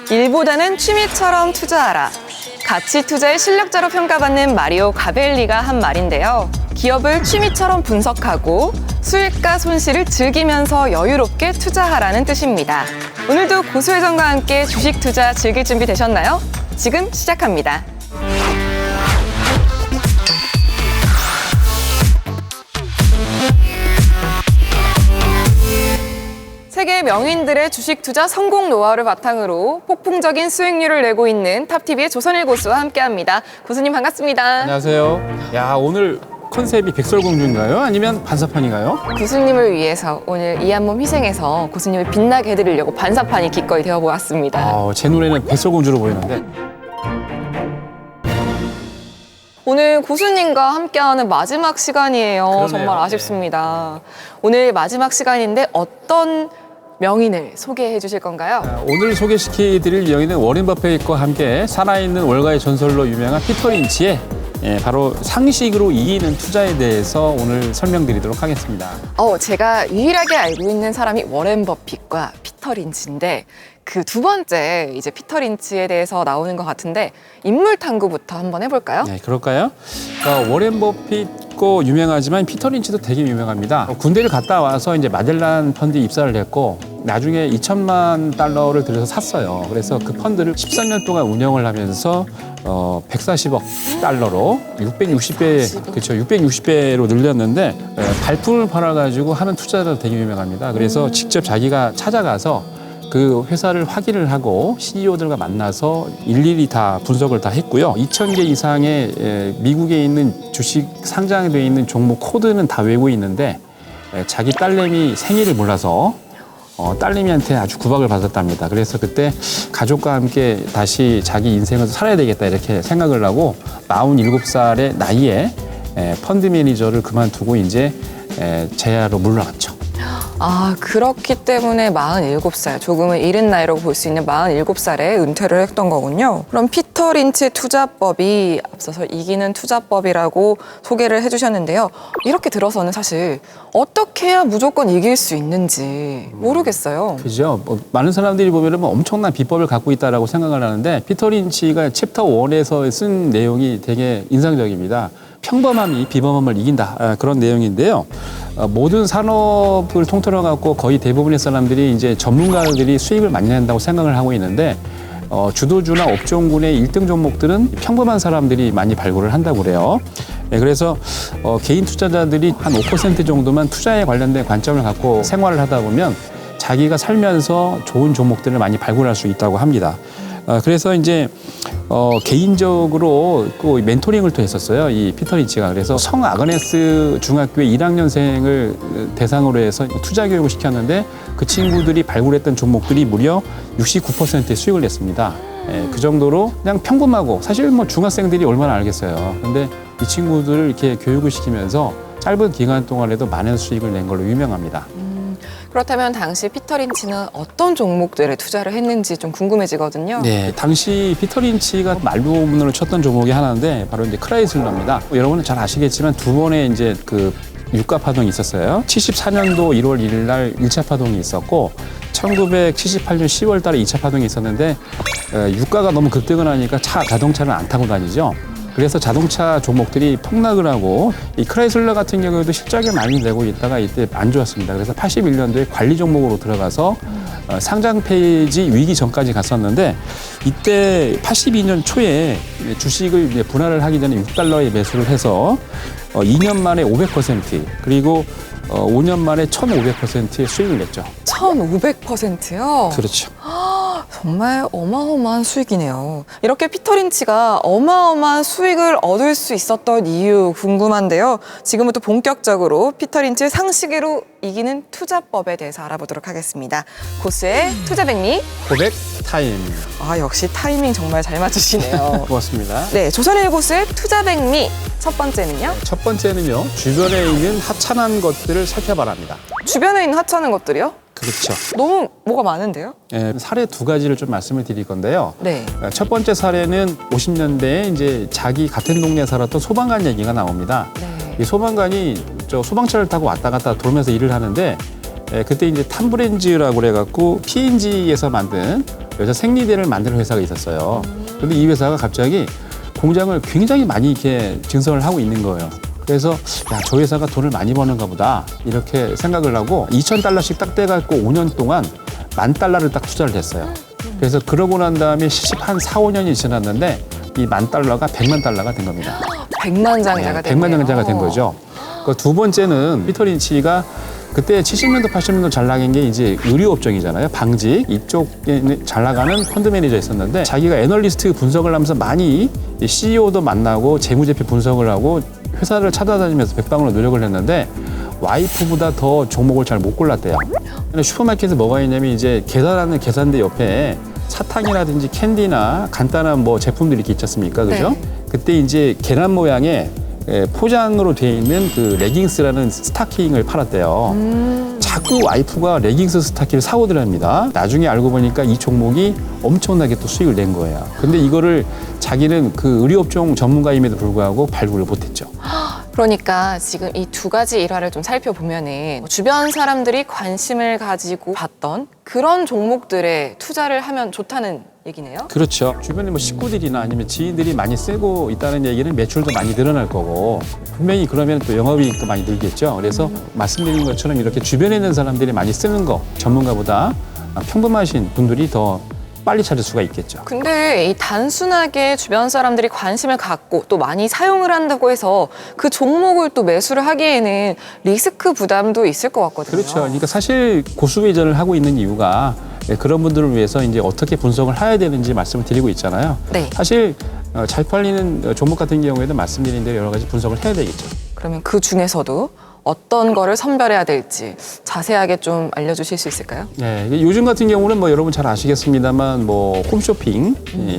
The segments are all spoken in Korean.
일보다는 취미처럼 투자하라. 가치 투자의 실력자로 평가받는 마리오 가벨리가 한 말인데요. 기업을 취미처럼 분석하고 수익과 손실을 즐기면서 여유롭게 투자하라는 뜻입니다. 오늘도 고수회전과 함께 주식 투자 즐길 준비 되셨나요? 지금 시작합니다. 세계 명인들의 주식 투자 성공 노하우를 바탕으로 폭풍적인 수익률을 내고 있는 탑TV의 조선일 고수와 함께합니다. 고수님 반갑습니다. 안녕하세요. 야, 오늘 컨셉이 백설공주인가요? 아니면 반사판인가요? 고수님을 위해서 오늘 이 한 몸 희생해서 고수님을 빛나게 해드리려고 반사판이 기꺼이 되어보았습니다. 제 눈에는 백설공주로 보이는데. 오늘 고수님과 함께하는 마지막 시간이에요. 그러네요. 정말 아쉽습니다. 오늘 마지막 시간인데 어떤 명인을 소개해 주실 건가요? 오늘 소개시켜드릴 명인은 워렌 버핏과 함께 살아있는 월가의 전설로 유명한 피터 린치의 바로 상식으로 이기는 투자에 대해서 오늘 설명드리도록 하겠습니다. 제가 유일하게 알고 있는 사람이 워렌 버핏과 피터 린치인데 그 두 번째 이제 피터 린치에 대해서 나오는 것 같은데 인물 탐구부터 한번 해볼까요? 네, 그럴까요? 워렌 버핏고 유명하지만 피터 린치도 되게 유명합니다. 군대를 갔다 와서 이제 마젤란 펀드에 입사를 했고 나중에 2천만 달러를 들여서 샀어요. 그래서 그 펀드를 13년 동안 운영을 하면서 140억 달러로 660배, 그렇죠. 660배로 늘렸는데 발품을 팔아가지고 하는 투자도 되게 유명합니다. 그래서 직접 자기가 찾아가서 그 회사를 확인을 하고 CEO들과 만나서 일일이 다 분석을 다 했고요. 2,000개 이상의 미국에 있는 주식 상장되어 있는 종목 코드는 다 외우고 있는데 자기 딸내미 생일을 몰라서 딸내미한테 아주 구박을 받았답니다. 그래서 그때 가족과 함께 다시 자기 인생을 살아야 되겠다 이렇게 생각을 하고 47살의 나이에 펀드 매니저를 그만두고 이제 제야로 물러갔죠. 그렇기 때문에 47살, 조금은 이른 나이라고 볼 수 있는 47살에 은퇴를 했던 거군요. 그럼 피터 린치 투자법이 앞서서 이기는 투자법이라고 소개를 해주셨는데요. 이렇게 들어서는 사실 어떻게 해야 무조건 이길 수 있는지 모르겠어요. 그죠. 많은 사람들이 보면 엄청난 비법을 갖고 있다라고 생각을 하는데 피터 린치가 챕터 1에서 쓴 내용이 되게 인상적입니다. 평범함이 비범함을 이긴다. 그런 내용인데요. 모든 산업을 통틀어 갖고 거의 대부분의 사람들이 이제 전문가들이 수익을 많이 낸다고 생각을 하고 있는데 주도주나 업종군의 1등 종목들은 평범한 사람들이 많이 발굴을 한다고 그래요. 그래서 개인 투자자들이 한 5% 정도만 투자에 관련된 관점을 갖고 생활을 하다 보면 자기가 살면서 좋은 종목들을 많이 발굴할 수 있다고 합니다. 그래서 이제 개인적으로 그 멘토링을 또 했었어요. 이 피터 린치가. 그래서 성 아그네스 중학교의 1학년생을 대상으로 해서 투자 교육을 시켰는데 그 친구들이 발굴했던 종목들이 무려 69%의 수익을 냈습니다. 그 정도로 그냥 평범하고 사실 뭐 중학생들이 얼마나 알겠어요. 근데 이 친구들을 이렇게 교육을 시키면서 짧은 기간 동안에도 많은 수익을 낸 걸로 유명합니다. 그렇다면 당시 피터 린치는 어떤 종목들에 투자를 했는지 좀 궁금해지거든요. 네, 당시 피터 린치가 말로문으로 쳤던 종목이 하나인데 바로 이제 크라이슬러입니다. 여러분은 잘 아시겠지만 두 번의 이제 그 유가 파동이 있었어요. 74년도 1월 1일 날 1차 파동이 있었고 1978년 10월 달에 2차 파동이 있었는데 유가가 너무 급등을 하니까 자동차는 안 타고 다니죠. 그래서 자동차 종목들이 폭락을 하고 이 크라이슬러 같은 경우에도 실적을 많이 내고 있다가 이때 안 좋았습니다. 그래서 81년도에 관리 종목으로 들어가서 상장 폐지 위기 전까지 갔었는데 이때 82년 초에 주식을 이제 분할을 하기 전에 6달러에 매수를 해서 2년 만에 500% 그리고 5년 만에 1,500%의 수익을 냈죠. 1,500%요? 그렇죠. 정말 어마어마한 수익이네요. 이렇게 피터 린치가 어마어마한 수익을 얻을 수 있었던 이유 궁금한데요. 지금부터 본격적으로 피터 린치의 상식으로 이기는 투자법에 대해서 알아보도록 하겠습니다. 고수의 투자 백미. 고백 타임. 역시 타이밍 정말 잘 맞추시네요. 고맙습니다. 네, 조선일 고수의 투자 백미. 첫 번째는요? 첫 번째는요. 주변에 있는 하찮은 것들을 살펴봐랍니다. 주변에 있는 하찮은 것들이요? 그렇죠. 너무 뭐가 많은데요? 사례 두 가지를 좀 말씀을 드릴 건데요. 네. 첫 번째 사례는 50년대에 이제 자기 같은 동네에 살았던 소방관 얘기가 나옵니다. 네. 이 소방관이 소방차를 타고 왔다 갔다 돌면서 일을 하는데 그때 이제 탐브렌즈라고 그래갖고 P&G에서 만든 여기서 생리대를 만드는 회사가 있었어요. 근데 이 회사가 갑자기 공장을 굉장히 많이 이렇게 증설을 하고 있는 거예요. 그래서 야, 저 회사가 돈을 많이 버는가 보다 이렇게 생각을 하고 2,000달러씩 딱 떼갖고 5년 동안 $10,000를 딱 투자를 했어요. 그래서 그러고 난 다음에 한 4, 5년이 지났는데 이 $10,000가 $1,000,000가 된 겁니다. 100만 장자가 됐네요. 100만 장자가 된 거죠. 그 두 번째는 피터 린치가 그때 70년도, 80년도 잘 나간 게 이제 의료업종이잖아요. 방직 이쪽에 잘 나가는 펀드 매니저였었는데 자기가 애널리스트 분석을 하면서 많이 CEO도 만나고 재무제표 분석을 하고 회사를 찾아다니면서 백방으로 노력을 했는데 와이프보다 더 종목을 잘 못 골랐대요. 근데 슈퍼마켓에 뭐가 있냐면 이제 계산하는 계산대 옆에 사탕이라든지 캔디나 간단한 뭐 제품들이 이렇게 있지 않습니까? 그죠? 네. 그때 이제 계란 모양의 포장으로 되어 있는 그 레깅스라는 스타킹을 팔았대요. 자꾸 와이프가 레깅스 스타킹을 사오더랍니다. 나중에 알고 보니까 이 종목이 엄청나게 또 수익을 낸 거예요. 근데 이거를 자기는 그 의료업종 전문가임에도 불구하고 발굴을 못했죠. 그러니까 지금 이 두 가지 일화를 좀 살펴보면은 주변 사람들이 관심을 가지고 봤던 그런 종목들에 투자를 하면 좋다는 얘기네요. 그렇죠. 주변에 뭐 식구들이나 아니면 지인들이 많이 쓰고 있다는 얘기는 매출도 많이 늘어날 거고 분명히 그러면 또 영업이익도 많이 늘겠죠. 그래서 말씀드린 것처럼 이렇게 주변에 있는 사람들이 많이 쓰는 거 전문가보다 평범하신 분들이 더 빨리 찾을 수가 있겠죠. 근데 이 단순하게 주변 사람들이 관심을 갖고 또 많이 사용을 한다고 해서 그 종목을 또 매수를 하기에는 리스크 부담도 있을 것 같거든요. 그렇죠. 그러니까 사실 고수회전을 하고 있는 이유가 그런 분들을 위해서 이제 어떻게 분석을 해야 되는지 말씀을 드리고 있잖아요. 네. 사실 잘 팔리는 종목 같은 경우에도 말씀드린 대로 여러 가지 분석을 해야 되겠죠. 그러면 그 중에서도 어떤 거를 선별해야 될지 자세하게 좀 알려주실 수 있을까요? 네, 요즘 같은 경우는 뭐 여러분 잘 아시겠습니다만 뭐 홈쇼핑,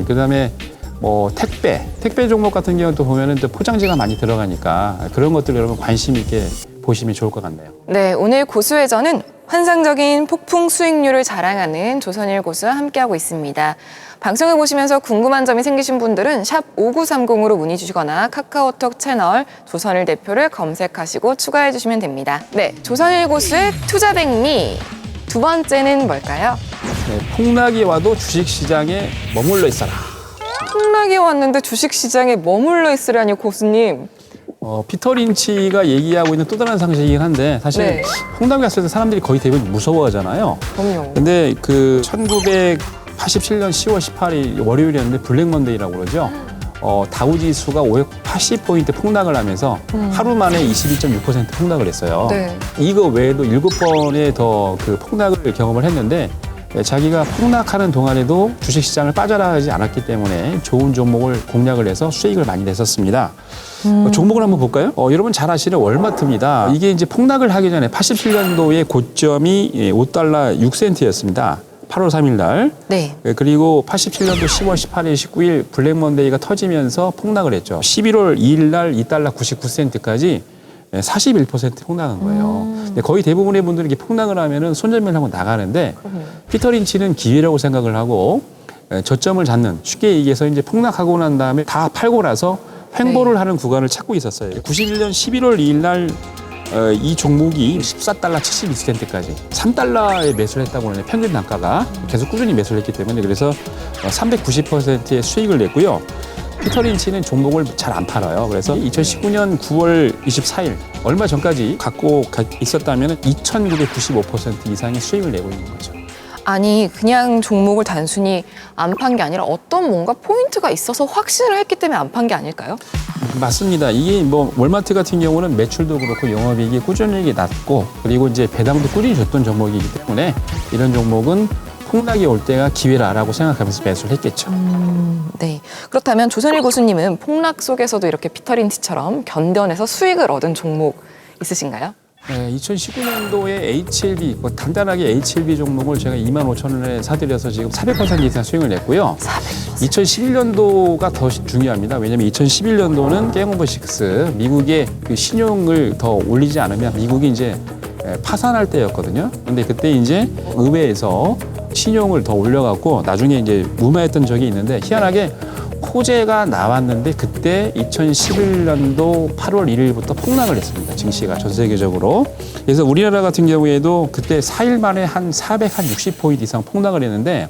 그다음에 뭐 택배 종목 같은 경우는 또 보면은 또 포장지가 많이 들어가니까 그런 것들 여러분 관심 있게 보시면 좋을 것 같네요. 네, 오늘 고수회전은 환상적인 폭풍 수익률을 자랑하는 조선일 고수와 함께하고 있습니다. 방송을 보시면서 궁금한 점이 생기신 분들은 샵 5930으로 문의 주시거나 카카오톡 채널 조선일 대표를 검색하시고 추가해 주시면 됩니다. 네, 조선일 고수의 투자 백미 두 번째는 뭘까요? 네, 폭락이 와도 주식시장에 머물러 있어라. 폭락이 왔는데 주식시장에 머물러 있으라니 고수님. 피터 린치가 얘기하고 있는 또 다른 상식이긴 한데 사실 네. 폭락이 왔을 때 사람들이 거의 대부분 무서워하잖아요. 그럼요. 근데 그 1987년 10월 18일 월요일이었는데 블랙 먼데이라고 그러죠. 다우지수가 580포인트 폭락을 하면서 하루 만에 22.6% 폭락을 했어요. 네. 이거 외에도 7번의 더 그 폭락을 경험을 했는데 자기가 폭락하는 동안에도 주식시장을 빠져라 하지 않았기 때문에 좋은 종목을 공략을 해서 수익을 많이 냈었습니다. 종목을 한번 볼까요? 여러분 잘 아시는 월마트입니다. 이게 이제 폭락을 하기 전에 87년도에 고점이 $5 6센트였습니다. 8월 3일 날. 네. 그리고 87년도 10월 18일, 19일 블랙 먼데이가 터지면서 폭락을 했죠. 11월 2일 날 $2 99센트까지 41% 폭락한 거예요. 근데 거의 대부분의 분들이 이렇게 폭락을 하면은 손절매를 하고 나가는데 피터 린치는 기회라고 생각을 하고 저점을 잡는 쉽게 얘기해서 이제 폭락하고 난 다음에 다 팔고 나서 횡보를 하는 구간을 찾고 있었어요. 91년 11월 2일 날 이 종목이 $14 72센트까지 $3에 매수를 했다고 하는데 평균 단가가 계속 꾸준히 매수를 했기 때문에 그래서 390%의 수익을 냈고요. 피터 린치는 종목을 잘 안 팔아요. 그래서 2019년 9월 24일 얼마 전까지 갖고 있었다면 2,995% 이상의 수익을 내고 있는 거죠. 아니 그냥 종목을 단순히 안 판 게 아니라 어떤 뭔가 포인트가 있어서 확신을 했기 때문에 안 판 게 아닐까요? 맞습니다. 이게 뭐 월마트 같은 경우는 매출도 그렇고 영업이익이 꾸준히 낮고 그리고 이제 배당도 꾸준히 줬던 종목이기 때문에 이런 종목은 폭락이 올 때가 기회라고 생각하면서 매수를 했겠죠. 네. 그렇다면 조선일 고수님은 폭락 속에서도 이렇게 피터 린치처럼 견뎌내서 수익을 얻은 종목 있으신가요? 네, 2019년도에 HLB, 뭐 간단하게 HLB 종목을 제가 25,000원에 사드려서 지금 400% 이상 수익을 냈고요. 400%. 2011년도가 더 중요합니다. 왜냐하면 2011년도는 게임 오브 식스, 미국의 그 신용을 더 올리지 않으면 미국이 이제 파산할 때였거든요. 근데 그때 이제 의회에서 신용을 더 올려갖고 나중에 이제 무마했던 적이 있는데 희한하게 호재가 나왔는데 그때 2011년도 8월 1일부터 폭락을 했습니다. 증시가 전 세계적으로. 그래서 우리나라 같은 경우에도 그때 4일 만에 한 460포인트 이상 폭락을 했는데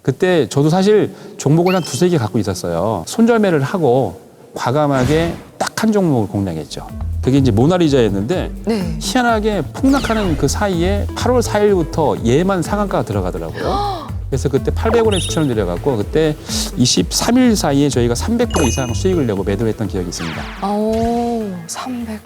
그때 저도 사실 종목을 한 두세 개 갖고 있었어요. 손절매를 하고 과감하게 딱 한 종목을 공략했죠. 그게 이제 모나리자였는데 네. 희한하게 폭락하는 그 사이에 8월 4일부터 얘만 상한가가 들어가더라고요. 그래서 그때 800원에 추천을 드려갖고 그때 23일 사이에 저희가 300% 이상 수익을 내고 매도를 했던 기억이 있습니다. 오, 300%.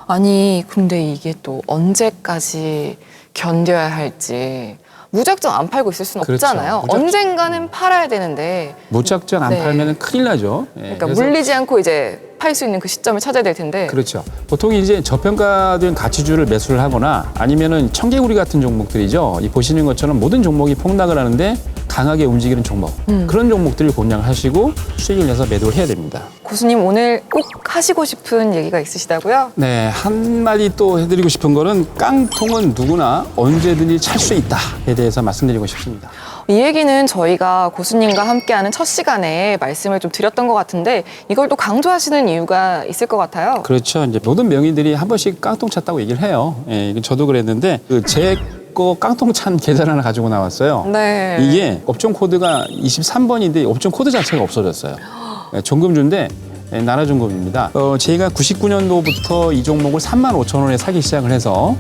아니, 근데 이게 또 언제까지 견뎌야 할지. 무작정 안 팔고 있을 수는 그렇죠. 없잖아요. 언젠가는 팔아야 되는데. 무작정 안 네. 팔면 큰일 나죠. 예, 그러니까 그래서 물리지 않고 이제 팔 수 있는 그 시점을 찾아야 될 텐데. 그렇죠. 보통 이제 저평가된 가치주를 매수를 하거나 아니면은 청개구리 같은 종목들이죠. 이 보시는 것처럼 모든 종목이 폭락을 하는데 강하게 움직이는 종목. 그런 종목들을 공략을 하시고 수익을 내서 매도를 해야 됩니다. 고수님 오늘 꼭 하시고 싶은 얘기가 있으시다고요? 네, 한마디 또 해드리고 싶은 거는 깡통은 누구나 언제든지 찰 수 있다에 대해서 말씀드리고 싶습니다. 이 얘기는 저희가 고수님과 함께하는 첫 시간에 말씀을 좀 드렸던 것 같은데 이걸 또 강조하시는 이유가 있을 것 같아요. 그렇죠. 이제 모든 명의들이 한 번씩 깡통 찼다고 얘기를 해요. 예, 이건 저도 그랬는데 제 거 깡통 찬 계좌를 하나 가지고 나왔어요. 네. 이게 업종 코드가 23번인데 업종 코드 자체가 없어졌어요. 예, 종금주인데 나라종금입니다. 제가 99년도부터 이 종목을 35,000원에 사기 시작을 해서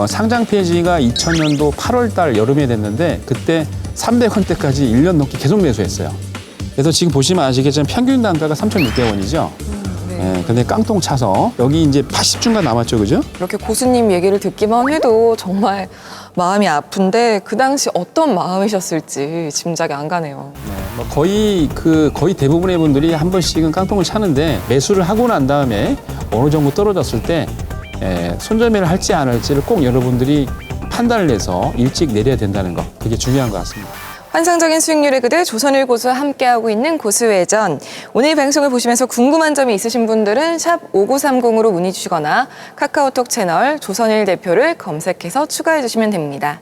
상장 폐지가 2000년도 8월 달 여름에 됐는데 그때 300원대까지 1년 넘게 계속 매수했어요. 그래서 지금 보시면 아시겠지만 평균 단가가 3,600원이죠. 예, 근데 깡통 차서 여기 이제 80주가 남았죠, 그죠? 이렇게 고수님 얘기를 듣기만 해도 정말 마음이 아픈데 그 당시 어떤 마음이셨을지 짐작이 안 가네요. 네, 뭐 거의 대부분의 분들이 한 번씩은 깡통을 차는데 매수를 하고 난 다음에 어느 정도 떨어졌을 때 손절매를 할지 안 할지를 꼭 여러분들이 판단을 해서 일찍 내려야 된다는 거, 그게 중요한 것 같습니다. 환상적인 수익률의 그들 조선일 고수와 함께하고 있는 고수회전. 오늘 방송을 보시면서 궁금한 점이 있으신 분들은 샵 5930으로 문의 주시거나 카카오톡 채널 조선일 대표를 검색해서 추가해 주시면 됩니다.